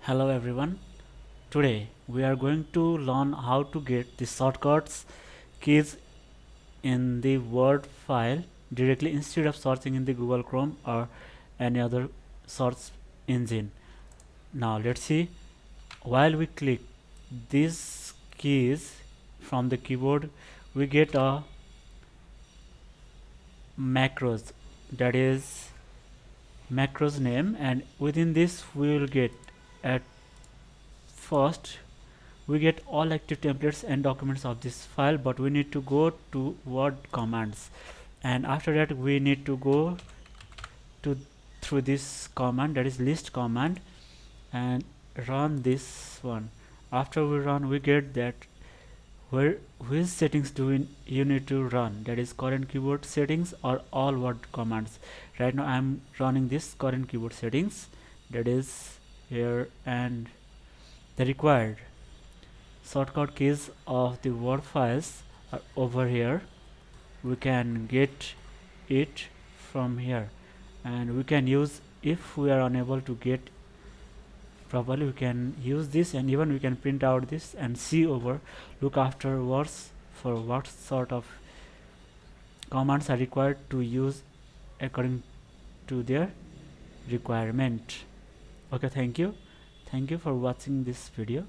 Hello everyone. Today we are going to learn how to get the shortcuts keys in the Word file directly instead of searching in the Google Chrome or any other search engine. Now let's see. While we click these keys from the keyboard, we get a macros, that is macros name, and within this we will get at first we get all active templates and documents of this file, but we need to go to word commands, and after that we need to go to through this command, that is list command, and run this one. After we run, we get that where which settings do you need to run, that is current keyboard settings or all word commands. Right now I am running this current keyboard settings, that is here, and the required shortcut keys of the Word files are over here. We can get it from here, and we can use, if we are unable to get properly, we can use this, and even we can print out this and see over, look afterwards for what sort of commands are required to use according to their requirement. Okay, thank you for watching this video.